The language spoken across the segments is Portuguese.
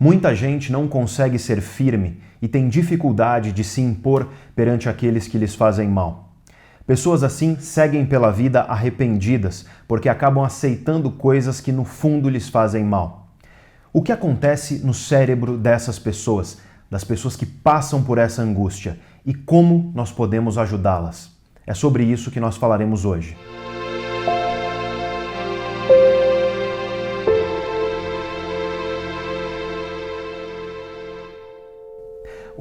Muita gente não consegue ser firme e tem dificuldade de se impor perante aqueles que lhes fazem mal. Pessoas assim seguem pela vida arrependidas, porque acabam aceitando coisas que no fundo lhes fazem mal. O que acontece no cérebro dessas pessoas, das pessoas que passam por essa angústia, e como nós podemos ajudá-las? É sobre isso que nós falaremos hoje.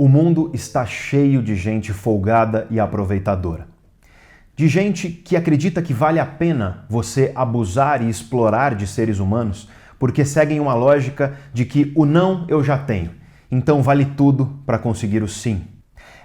O mundo está cheio de gente folgada e aproveitadora. De gente que acredita que vale a pena você abusar e explorar de seres humanos porque seguem uma lógica de que o não eu já tenho, então vale tudo para conseguir o sim.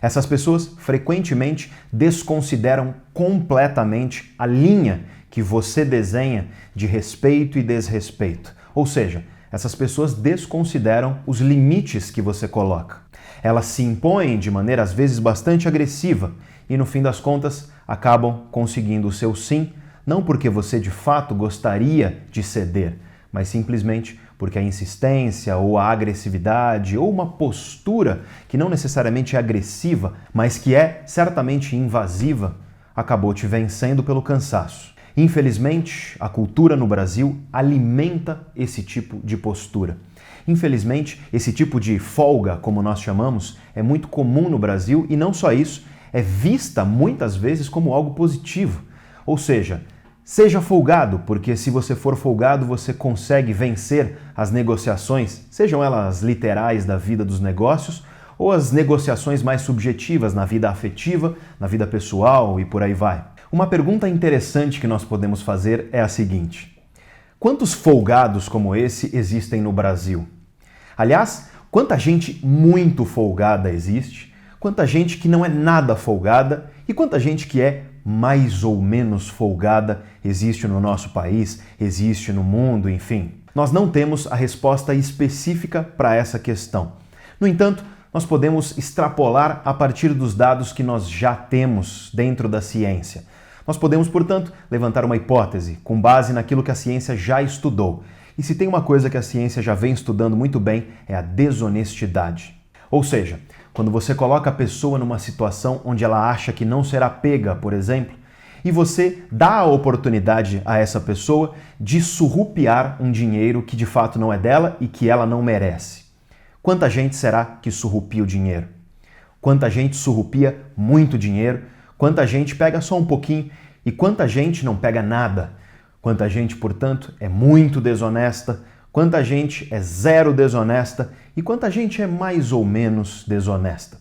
Essas pessoas frequentemente desconsideram completamente a linha que você desenha de respeito e desrespeito. Ou seja, essas pessoas desconsideram os limites que você coloca. Elas se impõem de maneira às vezes bastante agressiva e no fim das contas acabam conseguindo o seu sim, não porque você de fato gostaria de ceder, mas simplesmente porque a insistência ou a agressividade ou uma postura que não necessariamente é agressiva, mas que é certamente invasiva, acabou te vencendo pelo cansaço. Infelizmente, a cultura no Brasil alimenta esse tipo de postura. Infelizmente, esse tipo de folga, como nós chamamos, é muito comum no Brasil e não só isso, é vista muitas vezes como algo positivo. Ou seja, seja folgado, porque se você for folgado, você consegue vencer as negociações, sejam elas literais da vida dos negócios ou as negociações mais subjetivas na vida afetiva, na vida pessoal e por aí vai. Uma pergunta interessante que nós podemos fazer é a seguinte: quantos folgados como esse existem no Brasil? Aliás, quanta gente muito folgada existe, quanta gente que não é nada folgada e quanta gente que é mais ou menos folgada existe no nosso país, existe no mundo, enfim. Nós não temos a resposta específica para essa questão. No entanto, nós podemos extrapolar a partir dos dados que nós já temos dentro da ciência. Nós podemos, portanto, levantar uma hipótese com base naquilo que a ciência já estudou. E se tem uma coisa que a ciência já vem estudando muito bem, é a desonestidade. Ou seja, quando você coloca a pessoa numa situação onde ela acha que não será pega, por exemplo, e você dá a oportunidade a essa pessoa de surrupiar um dinheiro que de fato não é dela e que ela não merece. Quanta gente será que surrupia o dinheiro? Quanta gente surrupia muito dinheiro? Quanta gente pega só um pouquinho e quanta gente não pega nada? Quanta gente, portanto, é muito desonesta? Quanta gente é zero desonesta e quanta gente é mais ou menos desonesta.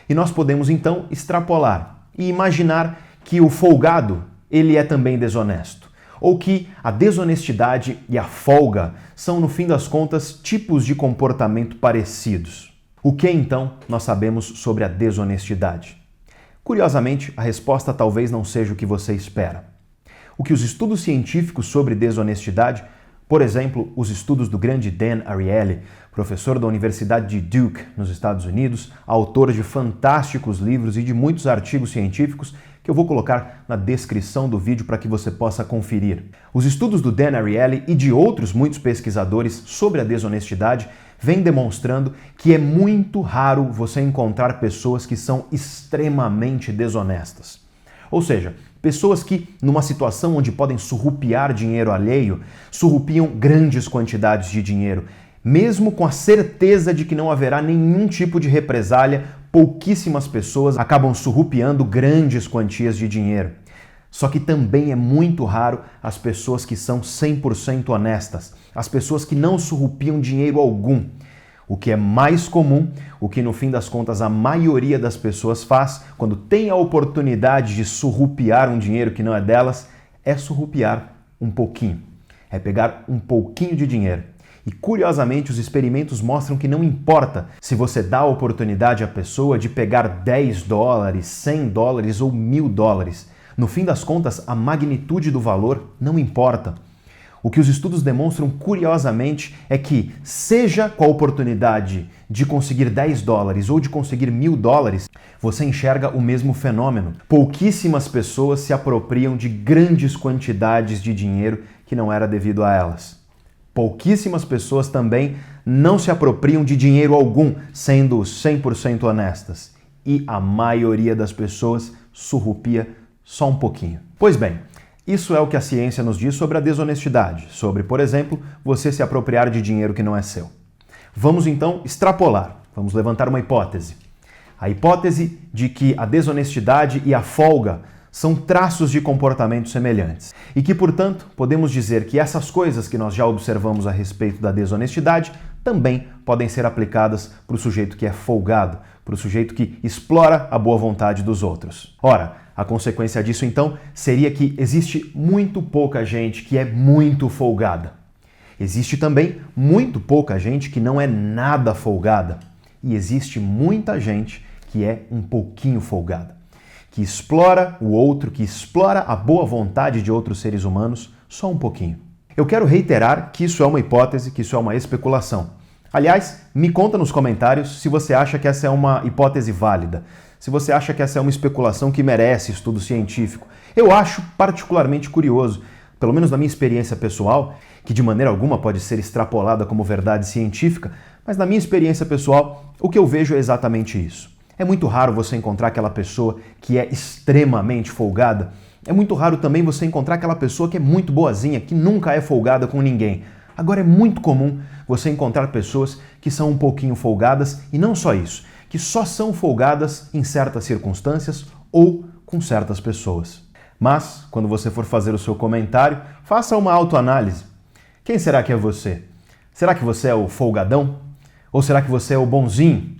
E nós podemos então extrapolar e imaginar que o folgado, ele é também desonesto, ou que a desonestidade e a folga são, no fim das contas, tipos de comportamento parecidos. O que então nós sabemos sobre a desonestidade? Curiosamente, a resposta talvez não seja o que você espera. O que os estudos científicos sobre desonestidade, por exemplo, os estudos do grande Dan Ariely, professor da Universidade de Duke, nos Estados Unidos, autor de fantásticos livros e de muitos artigos científicos que eu vou colocar na descrição do vídeo para que você possa conferir. Os estudos do Dan Ariely e de outros muitos pesquisadores sobre a desonestidade vêm demonstrando que é muito raro você encontrar pessoas que são extremamente desonestas. Ou seja, pessoas que, numa situação onde podem surrupiar dinheiro alheio, surrupiam grandes quantidades de dinheiro. Mesmo com a certeza de que não haverá nenhum tipo de represália, pouquíssimas pessoas acabam surrupiando grandes quantias de dinheiro. Só que também é muito raro as pessoas que são 100% honestas, as pessoas que não surrupiam dinheiro algum. O que é mais comum, o que no fim das contas a maioria das pessoas faz quando tem a oportunidade de surrupiar um dinheiro que não é delas, é surrupiar um pouquinho. É pegar um pouquinho de dinheiro. E curiosamente os experimentos mostram que não importa se você dá a oportunidade à pessoa de pegar 10 dólares, 100 dólares ou 1.000 dólares. No fim das contas, a magnitude do valor não importa. O que os estudos demonstram curiosamente é que, seja com a oportunidade de conseguir 10 dólares ou de conseguir 1.000 dólares, você enxerga o mesmo fenômeno. Pouquíssimas pessoas se apropriam de grandes quantidades de dinheiro que não era devido a elas. Pouquíssimas pessoas também não se apropriam de dinheiro algum, sendo 100% honestas. E a maioria das pessoas surrupia só um pouquinho. Pois bem, isso é o que a ciência nos diz sobre a desonestidade, sobre, por exemplo, você se apropriar de dinheiro que não é seu. Vamos então extrapolar, vamos levantar uma hipótese. A hipótese de que a desonestidade e a folga são traços de comportamento semelhantes e que, portanto, podemos dizer que essas coisas que nós já observamos a respeito da desonestidade também podem ser aplicadas para o sujeito que é folgado, para o sujeito que explora a boa vontade dos outros. Ora, a consequência disso, então, seria que existe muito pouca gente que é muito folgada. Existe também muito pouca gente que não é nada folgada. E existe muita gente que é um pouquinho folgada, que explora o outro, que explora a boa vontade de outros seres humanos só um pouquinho. Eu quero reiterar que isso é uma hipótese, que isso é uma especulação. Aliás, me conta nos comentários se você acha que essa é uma hipótese válida, se você acha que essa é uma especulação que merece estudo científico. Eu acho particularmente curioso, pelo menos na minha experiência pessoal, que de maneira alguma pode ser extrapolada como verdade científica, mas na minha experiência pessoal, o que eu vejo é exatamente isso. É muito raro você encontrar aquela pessoa que é extremamente folgada. É muito raro também você encontrar aquela pessoa que é muito boazinha, que nunca é folgada com ninguém. Agora é muito comum você encontrar pessoas que são um pouquinho folgadas e não só isso, que só são folgadas em certas circunstâncias ou com certas pessoas. Mas, quando você for fazer o seu comentário, faça uma autoanálise. Quem será que é você? Será que você é o folgadão? Ou será que você é o bonzinho?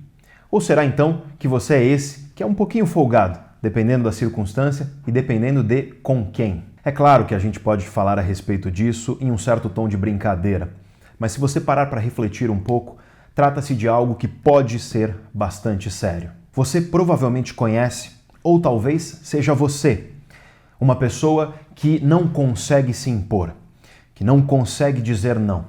Ou será então que você é esse que é um pouquinho folgado, dependendo da circunstância e dependendo de com quem? É claro que a gente pode falar a respeito disso em um certo tom de brincadeira, mas se você parar para refletir um pouco, trata-se de algo que pode ser bastante sério. Você provavelmente conhece, ou talvez seja você, uma pessoa que não consegue se impor, que não consegue dizer não,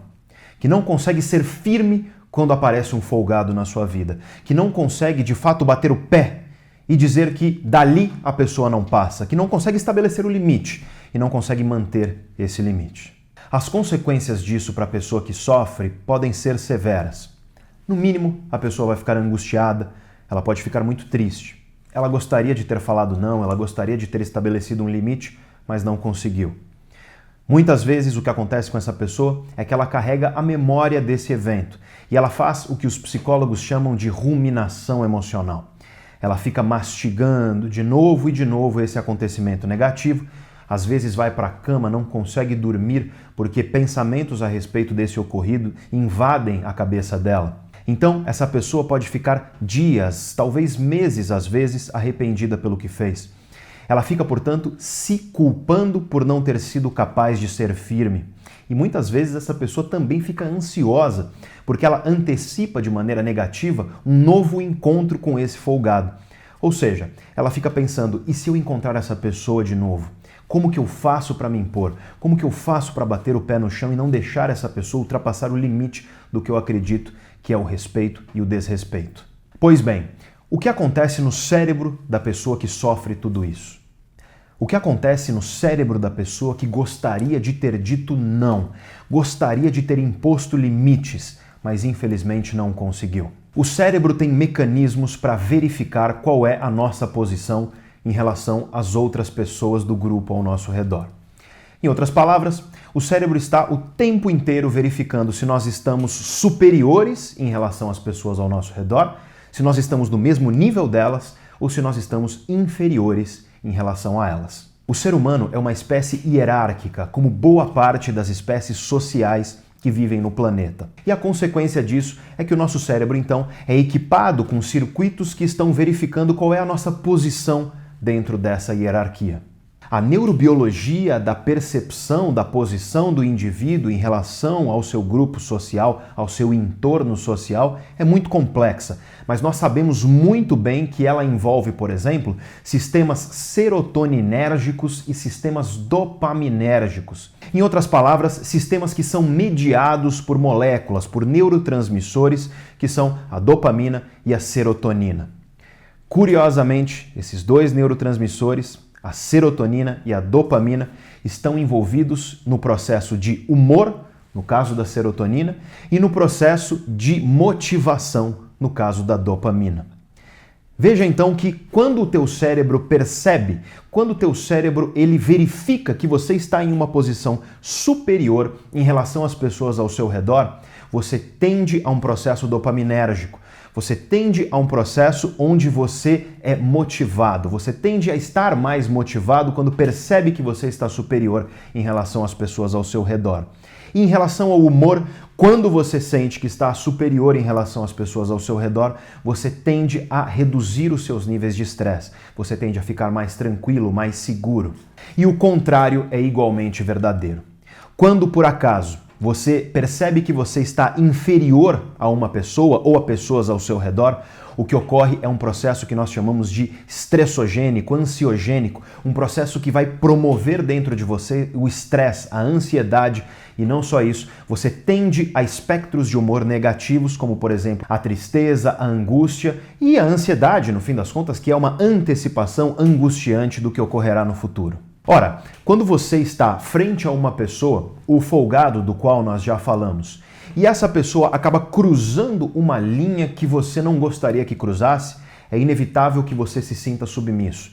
que não consegue ser firme quando aparece um folgado na sua vida, que não consegue de fato bater o pé e dizer que dali a pessoa não passa, que não consegue estabelecer o limite e não consegue manter esse limite. As consequências disso para a pessoa que sofre podem ser severas. No mínimo, a pessoa vai ficar angustiada, ela pode ficar muito triste. Ela gostaria de ter falado não, ela gostaria de ter estabelecido um limite, mas não conseguiu. Muitas vezes o que acontece com essa pessoa é que ela carrega a memória desse evento e ela faz o que os psicólogos chamam de ruminação emocional. Ela fica mastigando de novo e de novo esse acontecimento negativo, às vezes vai para a cama, não consegue dormir porque pensamentos a respeito desse ocorrido invadem a cabeça dela. Então, essa pessoa pode ficar dias, talvez meses às vezes, arrependida pelo que fez. Ela fica, portanto, se culpando por não ter sido capaz de ser firme. E muitas vezes essa pessoa também fica ansiosa, porque ela antecipa de maneira negativa um novo encontro com esse folgado. Ou seja, ela fica pensando, e se eu encontrar essa pessoa de novo? Como que eu faço para me impor? Como que eu faço para bater o pé no chão e não deixar essa pessoa ultrapassar o limite do que eu acredito que é o respeito e o desrespeito? Pois bem, o que acontece no cérebro da pessoa que sofre tudo isso? O que acontece no cérebro da pessoa que gostaria de ter dito não, gostaria de ter imposto limites, mas infelizmente não conseguiu? O cérebro tem mecanismos para verificar qual é a nossa posição em relação às outras pessoas do grupo ao nosso redor. Em outras palavras, o cérebro está o tempo inteiro verificando se nós estamos superiores em relação às pessoas ao nosso redor, se nós estamos no mesmo nível delas ou se nós estamos inferiores em relação a elas. O ser humano é uma espécie hierárquica, como boa parte das espécies sociais que vivem no planeta. E a consequência disso é que o nosso cérebro, então, é equipado com circuitos que estão verificando qual é a nossa posição dentro dessa hierarquia. A neurobiologia da percepção da posição do indivíduo em relação ao seu grupo social, ao seu entorno social, é muito complexa, mas nós sabemos muito bem que ela envolve, por exemplo, sistemas serotoninérgicos e sistemas dopaminérgicos. Em outras palavras, sistemas que são mediados por moléculas, por neurotransmissores, que são a dopamina e a serotonina. Curiosamente, esses dois neurotransmissores, a serotonina e a dopamina, estão envolvidos no processo de humor, no caso da serotonina, e no processo de motivação, no caso da dopamina. Veja então que quando o teu cérebro percebe, quando o teu cérebro ele verifica que você está em uma posição superior em relação às pessoas ao seu redor, você tende a um processo dopaminérgico. Você tende a um processo onde você é motivado, você tende a estar mais motivado quando percebe que você está superior em relação às pessoas ao seu redor. E em relação ao humor, quando você sente que está superior em relação às pessoas ao seu redor, você tende a reduzir os seus níveis de estresse, você tende a ficar mais tranquilo, mais seguro. E o contrário é igualmente verdadeiro. Quando, por acaso, você percebe que você está inferior a uma pessoa ou a pessoas ao seu redor, o que ocorre é um processo que nós chamamos de estressogênico, ansiogênico, um processo que vai promover dentro de você o estresse, a ansiedade e não só isso, você tende a espectros de humor negativos, como por exemplo a tristeza, a angústia e a ansiedade, no fim das contas, que é uma antecipação angustiante do que ocorrerá no futuro. Ora, quando você está frente a uma pessoa, o folgado do qual nós já falamos, e essa pessoa acaba cruzando uma linha que você não gostaria que cruzasse, é inevitável que você se sinta submisso.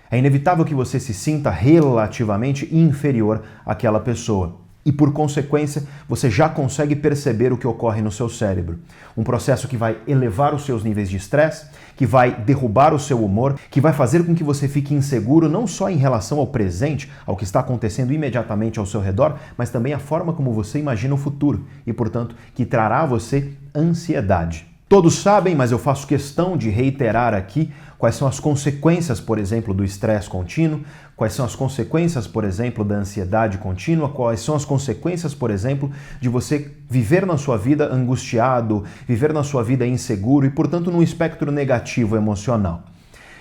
É inevitável que você se sinta relativamente inferior àquela pessoa. E por consequência, você já consegue perceber o que ocorre no seu cérebro. Um processo que vai elevar os seus níveis de estresse, que vai derrubar o seu humor, que vai fazer com que você fique inseguro não só em relação ao presente, ao que está acontecendo imediatamente ao seu redor, mas também a forma como você imagina o futuro e, portanto, que trará a você ansiedade. Todos sabem, mas eu faço questão de reiterar aqui quais são as consequências, por exemplo, do estresse contínuo, quais são as consequências, por exemplo, da ansiedade contínua, quais são as consequências, por exemplo, de você viver na sua vida angustiado, viver na sua vida inseguro e, portanto, num espectro negativo emocional.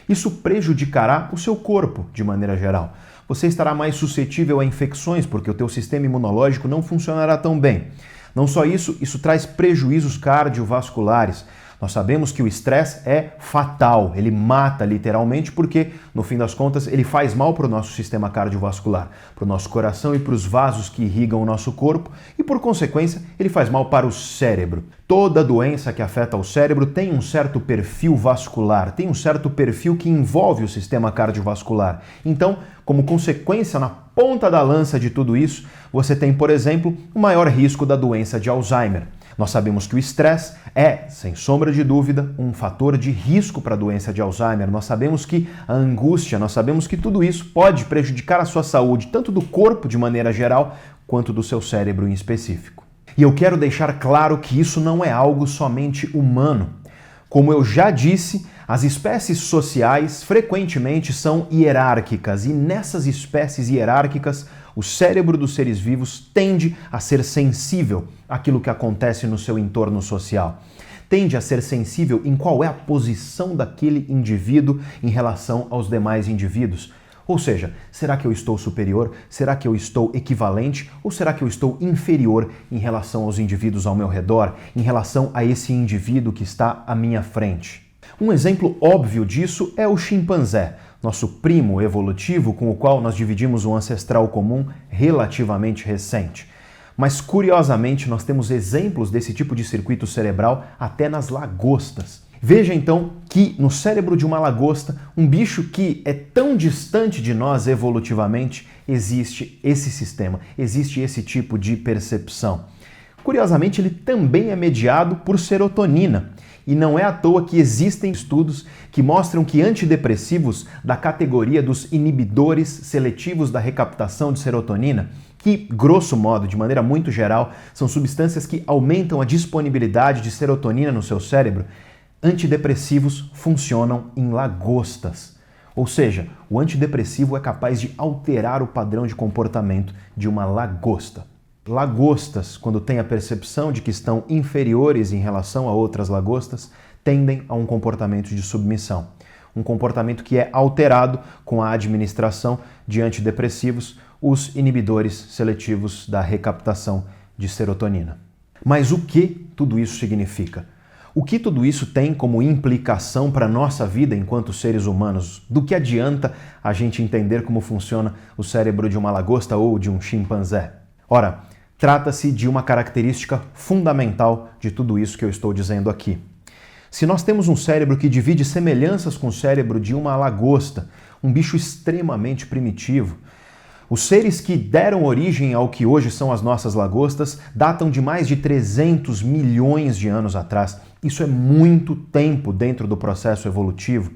Isso prejudicará o seu corpo, de maneira geral. Você estará mais suscetível a infecções, porque o teu sistema imunológico não funcionará tão bem. Não só isso, isso traz prejuízos cardiovasculares. Nós sabemos que o estresse é fatal, ele mata literalmente porque, no fim das contas, ele faz mal para o nosso sistema cardiovascular, para o nosso coração e para os vasos que irrigam o nosso corpo e, por consequência, ele faz mal para o cérebro. Toda doença que afeta o cérebro tem um certo perfil vascular, tem um certo perfil que envolve o sistema cardiovascular. Então, como consequência, na ponta da lança de tudo isso, você tem, por exemplo, o maior risco da doença de Alzheimer. Nós sabemos que o estresse é, sem sombra de dúvida, um fator de risco para a doença de Alzheimer. Nós sabemos que a angústia, nós sabemos que tudo isso pode prejudicar a sua saúde, tanto do corpo de maneira geral, quanto do seu cérebro em específico. E eu quero deixar claro que isso não é algo somente humano. Como eu já disse, as espécies sociais frequentemente são hierárquicas e nessas espécies hierárquicas o cérebro dos seres vivos tende a ser sensível àquilo que acontece no seu entorno social. Tende a ser sensível em qual é a posição daquele indivíduo em relação aos demais indivíduos. Ou seja, será que eu estou superior? Será que eu estou equivalente? Ou será que eu estou inferior em relação aos indivíduos ao meu redor, em relação a esse indivíduo que está à minha frente? Um exemplo óbvio disso é o chimpanzé, nosso primo evolutivo com o qual nós dividimos um ancestral comum relativamente recente. Mas, curiosamente, nós temos exemplos desse tipo de circuito cerebral até nas lagostas. Veja então que no cérebro de uma lagosta, um bicho que é tão distante de nós evolutivamente, existe esse sistema, existe esse tipo de percepção. Curiosamente, ele também é mediado por serotonina. E não é à toa que existem estudos que mostram que antidepressivos da categoria dos inibidores seletivos da recaptação de serotonina, que, grosso modo, de maneira muito geral, são substâncias que aumentam a disponibilidade de serotonina no seu cérebro, antidepressivos funcionam em lagostas. Ou seja, o antidepressivo é capaz de alterar o padrão de comportamento de uma lagosta. Lagostas, quando têm a percepção de que estão inferiores em relação a outras lagostas, tendem a um comportamento de submissão. Um comportamento que é alterado com a administração de antidepressivos, os inibidores seletivos da recaptação de serotonina. Mas o que tudo isso significa? O que tudo isso tem como implicação para a nossa vida enquanto seres humanos? Do que adianta a gente entender como funciona o cérebro de uma lagosta ou de um chimpanzé? Ora, Trata-se de uma característica fundamental de tudo isso que eu estou dizendo aqui. Se nós temos um cérebro que divide semelhanças com o cérebro de uma lagosta, um bicho extremamente primitivo, os seres que deram origem ao que hoje são as nossas lagostas datam de mais de 300 milhões de anos atrás. Isso é muito tempo dentro do processo evolutivo.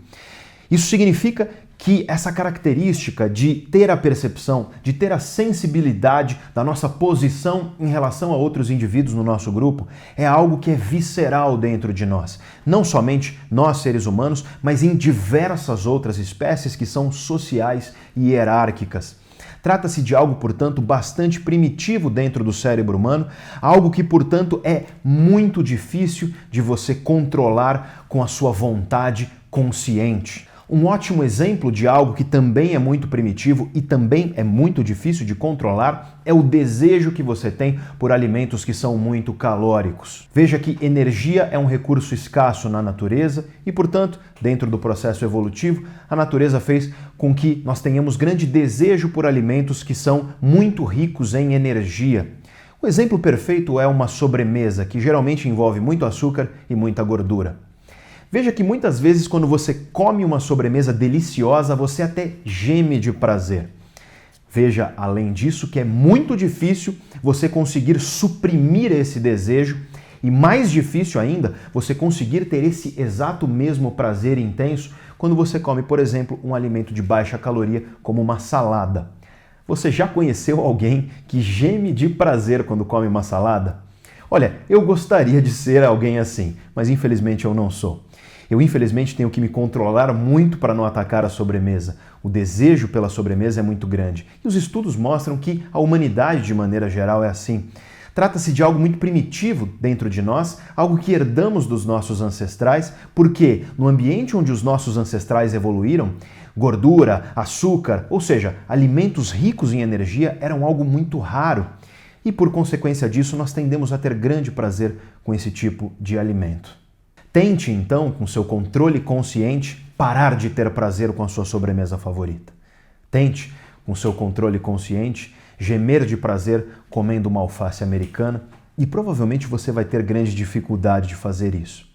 Isso significa que essa característica de ter a percepção, de ter a sensibilidade da nossa posição em relação a outros indivíduos no nosso grupo é algo que é visceral dentro de nós. Não somente nós, seres humanos, mas em diversas outras espécies que são sociais e hierárquicas. Trata-se de algo, portanto, bastante primitivo dentro do cérebro humano, algo que, portanto, é muito difícil de você controlar com a sua vontade consciente. Um ótimo exemplo de algo que também é muito primitivo e também é muito difícil de controlar é o desejo que você tem por alimentos que são muito calóricos. Veja que energia é um recurso escasso na natureza e, portanto, dentro do processo evolutivo, a natureza fez com que nós tenhamos grande desejo por alimentos que são muito ricos em energia. O exemplo perfeito é uma sobremesa, que geralmente envolve muito açúcar e muita gordura. Veja que muitas vezes quando você come uma sobremesa deliciosa, você até geme de prazer. Veja, além disso, que é muito difícil você conseguir suprimir esse desejo e mais difícil ainda, você conseguir ter esse exato mesmo prazer intenso quando você come, por exemplo, um alimento de baixa caloria como uma salada. Você já conheceu alguém que geme de prazer quando come uma salada? Olha, eu gostaria de ser alguém assim, mas infelizmente eu não sou. Eu, infelizmente, tenho que me controlar muito para não atacar a sobremesa. O desejo pela sobremesa é muito grande. E os estudos mostram que a humanidade, de maneira geral, é assim. Trata-se de algo muito primitivo dentro de nós, algo que herdamos dos nossos ancestrais, porque no ambiente onde os nossos ancestrais evoluíram, gordura, açúcar, ou seja, alimentos ricos em energia eram algo muito raro. E por consequência disso, nós tendemos a ter grande prazer com esse tipo de alimento. Tente, então, com seu controle consciente, parar de ter prazer com a sua sobremesa favorita. Tente, com seu controle consciente, gemer de prazer comendo uma alface americana e provavelmente você vai ter grande dificuldade de fazer isso.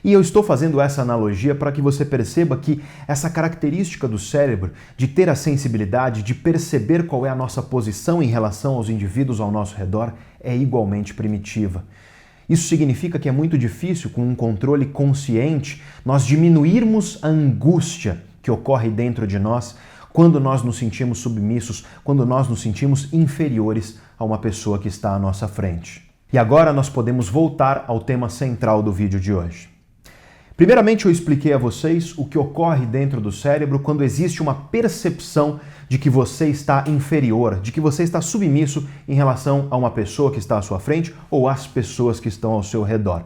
E eu estou fazendo essa analogia para que você perceba que essa característica do cérebro de ter a sensibilidade, de perceber qual é a nossa posição em relação aos indivíduos ao nosso redor, é igualmente primitiva. Isso significa que é muito difícil, com um controle consciente, nós diminuirmos a angústia que ocorre dentro de nós quando nós nos sentimos submissos, quando nós nos sentimos inferiores a uma pessoa que está à nossa frente. E agora nós podemos voltar ao tema central do vídeo de hoje. Primeiramente, eu expliquei a vocês o que ocorre dentro do cérebro quando existe uma percepção de que você está inferior, de que você está submisso em relação a uma pessoa que está à sua frente ou às pessoas que estão ao seu redor.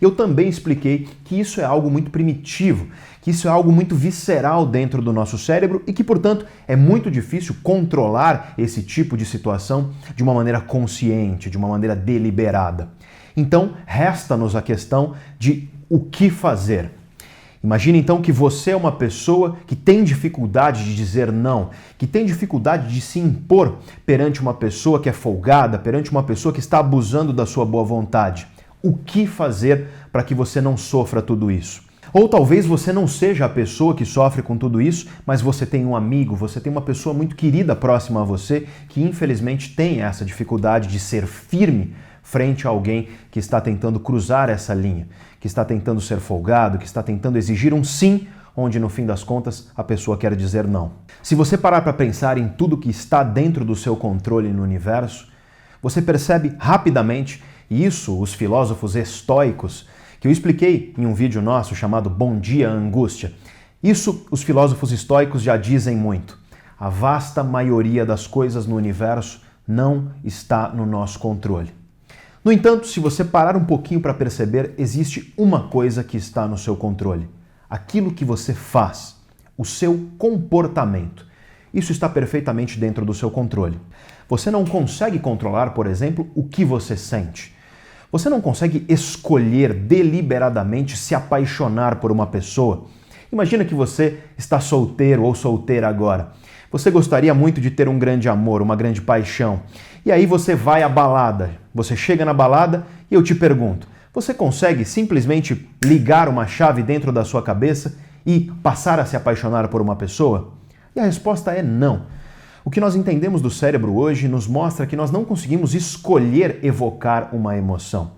Eu também expliquei que isso é algo muito primitivo, que isso é algo muito visceral dentro do nosso cérebro e que, portanto, é muito difícil controlar esse tipo de situação de uma maneira consciente, de uma maneira deliberada. Então, resta-nos a questão de o que fazer. Imagine então que você é uma pessoa que tem dificuldade de dizer não, que tem dificuldade de se impor perante uma pessoa que é folgada, perante uma pessoa que está abusando da sua boa vontade. O que fazer para que você não sofra tudo isso? Ou talvez você não seja a pessoa que sofre com tudo isso, mas você tem um amigo, você tem uma pessoa muito querida próxima a você que infelizmente tem essa dificuldade de ser firme frente a alguém que está tentando cruzar essa linha, que está tentando ser folgado, que está tentando exigir um sim, onde no fim das contas a pessoa quer dizer não. Se você parar para pensar em tudo que está dentro do seu controle no universo, você percebe rapidamente, e isso os filósofos estoicos, que eu expliquei em um vídeo nosso chamado Bom Dia Angústia, isso os filósofos estoicos já dizem muito. A vasta maioria das coisas no universo não está no nosso controle. No entanto, se você parar um pouquinho para perceber, existe uma coisa que está no seu controle. Aquilo que você faz, o seu comportamento. Isso está perfeitamente dentro do seu controle. Você não consegue controlar, por exemplo, o que você sente. Você não consegue escolher deliberadamente se apaixonar por uma pessoa. Imagina que você está solteiro ou solteira agora. Você gostaria muito de ter um grande amor, uma grande paixão. E aí você vai à balada. Você chega na balada e eu te pergunto, você consegue simplesmente ligar uma chave dentro da sua cabeça e passar a se apaixonar por uma pessoa? E a resposta é não. O que nós entendemos do cérebro hoje nos mostra que nós não conseguimos escolher evocar uma emoção.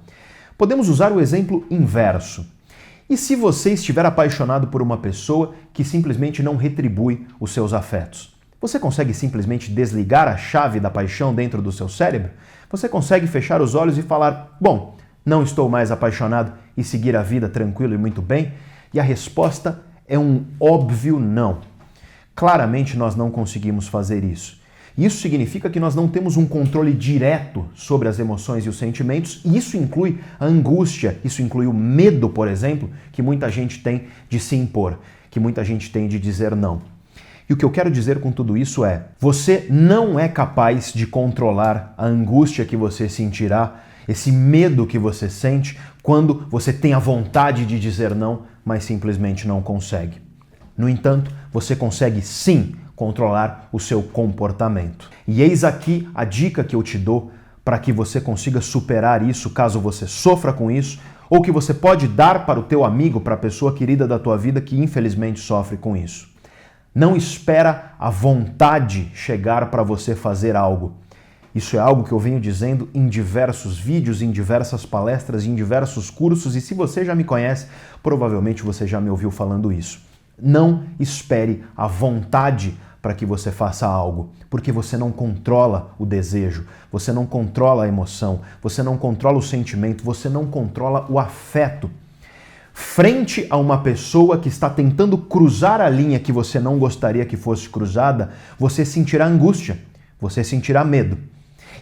Podemos usar o exemplo inverso. E se você estiver apaixonado por uma pessoa que simplesmente não retribui os seus afetos? Você consegue simplesmente desligar a chave da paixão dentro do seu cérebro? Você consegue fechar os olhos e falar, bom, não estou mais apaixonado e seguir a vida tranquilo e muito bem? E a resposta é um óbvio não. Claramente nós não conseguimos fazer isso. Isso significa que nós não temos um controle direto sobre as emoções e os sentimentos, e isso inclui a angústia, isso inclui o medo, por exemplo, que muita gente tem de se impor, que muita gente tem de dizer não. E o que eu quero dizer com tudo isso é, você não é capaz de controlar a angústia que você sentirá, esse medo que você sente quando você tem a vontade de dizer não, mas simplesmente não consegue. No entanto, você consegue sim controlar o seu comportamento. E eis aqui a dica que eu te dou para que você consiga superar isso caso você sofra com isso, ou que você pode dar para o teu amigo, para a pessoa querida da tua vida que infelizmente sofre com isso. Não espera a vontade chegar para você fazer algo. Isso é algo que eu venho dizendo em diversos vídeos, em diversas palestras, em diversos cursos, e se você já me conhece, provavelmente você já me ouviu falando isso. Não espere a vontade para que você faça algo, porque você não controla o desejo, você não controla a emoção, você não controla o sentimento, você não controla o afeto. Frente a uma pessoa que está tentando cruzar a linha que você não gostaria que fosse cruzada, você sentirá angústia, você sentirá medo.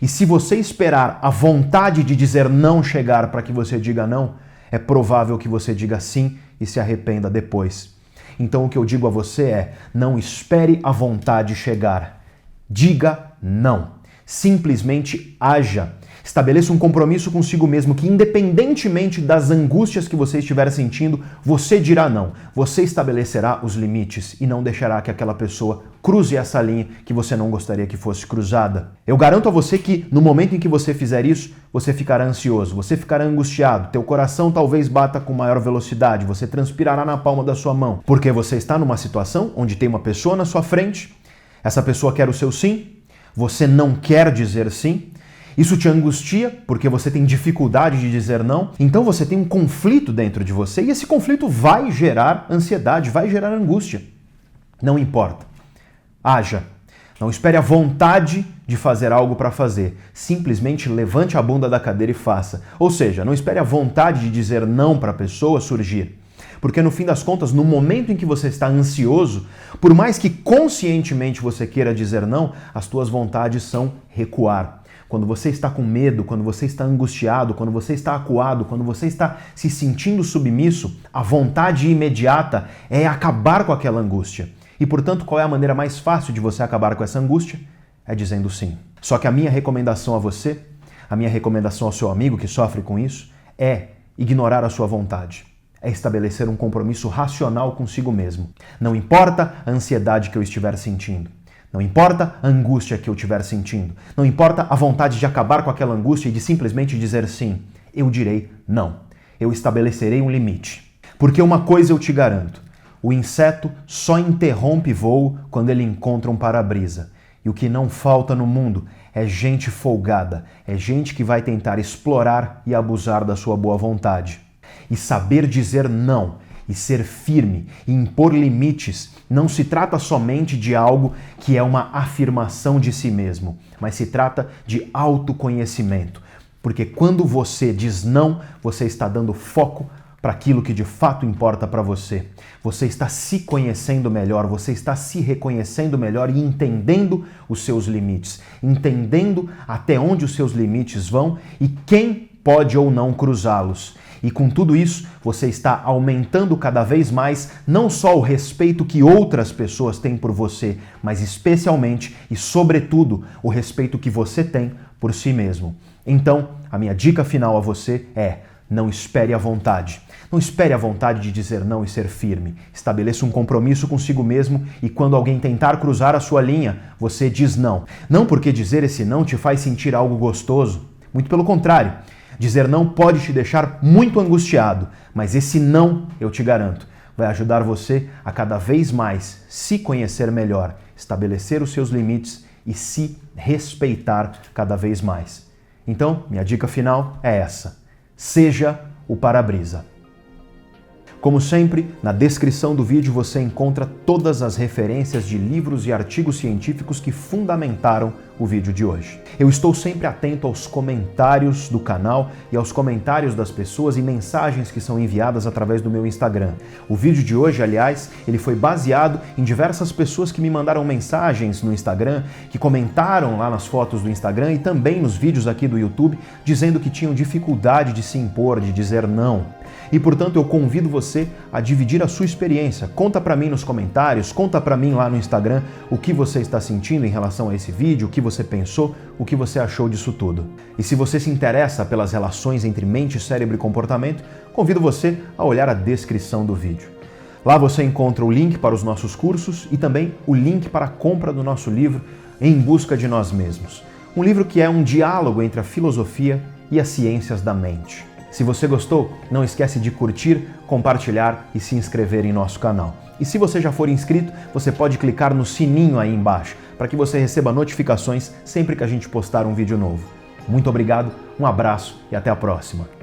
E se você esperar a vontade de dizer não chegar para que você diga não, é provável que você diga sim e se arrependa depois. Então o que eu digo a você é, não espere a vontade chegar. Diga não. Simplesmente haja. Estabeleça um compromisso consigo mesmo que, independentemente das angústias que você estiver sentindo, você dirá não. Você estabelecerá os limites e não deixará que aquela pessoa cruze essa linha que você não gostaria que fosse cruzada. Eu garanto a você que, no momento em que você fizer isso, você ficará ansioso, você ficará angustiado, teu coração talvez bata com maior velocidade, você transpirará na palma da sua mão, porque você está numa situação onde tem uma pessoa na sua frente, essa pessoa quer o seu sim, você não quer dizer sim, isso te angustia porque você tem dificuldade de dizer não, então você tem um conflito dentro de você e esse conflito vai gerar ansiedade, vai gerar angústia. Não importa. Haja. Não espere a vontade de fazer algo para fazer. Simplesmente levante a bunda da cadeira e faça. Ou seja, não espere a vontade de dizer não para a pessoa surgir. Porque no fim das contas, no momento em que você está ansioso, por mais que conscientemente você queira dizer não, as tuas vontades são recuar. Quando você está com medo, quando você está angustiado, quando você está acuado, quando você está se sentindo submisso, a vontade imediata é acabar com aquela angústia. E, portanto, qual é a maneira mais fácil de você acabar com essa angústia? É dizendo sim. Só que a minha recomendação a você, a minha recomendação ao seu amigo que sofre com isso, é ignorar a sua vontade. É estabelecer um compromisso racional consigo mesmo. Não importa a ansiedade que eu estiver sentindo. Não importa a angústia que eu estiver sentindo. Não importa a vontade de acabar com aquela angústia e de simplesmente dizer sim. Eu direi não. Eu estabelecerei um limite. Porque uma coisa eu te garanto. O inseto só interrompe voo quando ele encontra um para-brisa. E o que não falta no mundo é gente folgada. É gente que vai tentar explorar e abusar da sua boa vontade. E saber dizer não e ser firme e impor limites não se trata somente de algo que é uma afirmação de si mesmo, mas se trata de autoconhecimento. Porque quando você diz não, você está dando foco para aquilo que de fato importa para você. Você está se conhecendo melhor, você está se reconhecendo melhor e entendendo os seus limites, entendendo até onde os seus limites vão e quem pode ou não cruzá-los. E com tudo isso, você está aumentando cada vez mais não só o respeito que outras pessoas têm por você, mas especialmente e sobretudo o respeito que você tem por si mesmo. Então, a minha dica final a você é: não espere a vontade. Não espere a vontade de dizer não e ser firme. Estabeleça um compromisso consigo mesmo e quando alguém tentar cruzar a sua linha, você diz não. Não porque dizer esse não te faz sentir algo gostoso. Muito pelo contrário. Dizer não pode te deixar muito angustiado, mas esse não, eu te garanto, vai ajudar você a cada vez mais se conhecer melhor, estabelecer os seus limites e se respeitar cada vez mais. Então, minha dica final é essa. Seja o para-brisa. Como sempre, na descrição do vídeo você encontra todas as referências de livros e artigos científicos que fundamentaram o vídeo de hoje. Eu estou sempre atento aos comentários do canal e aos comentários das pessoas e mensagens que são enviadas através do meu Instagram. O vídeo de hoje, aliás, ele foi baseado em diversas pessoas que me mandaram mensagens no Instagram, que comentaram lá nas fotos do Instagram e também nos vídeos aqui do YouTube, dizendo que tinham dificuldade de se impor, de dizer não. E, portanto, eu convido você a dividir a sua experiência. Conta pra mim nos comentários, conta pra mim lá no Instagram o que você está sentindo em relação a esse vídeo, o que você pensou, o que você achou disso tudo. E se você se interessa pelas relações entre mente, cérebro e comportamento, convido você a olhar a descrição do vídeo. Lá você encontra o link para os nossos cursos e também o link para a compra do nosso livro Em Busca de Nós Mesmos. Um livro que é um diálogo entre a filosofia e as ciências da mente. Se você gostou, não esquece de curtir, compartilhar e se inscrever em nosso canal. E se você já for inscrito, você pode clicar no sininho aí embaixo, para que você receba notificações sempre que a gente postar um vídeo novo. Muito obrigado, um abraço e até a próxima.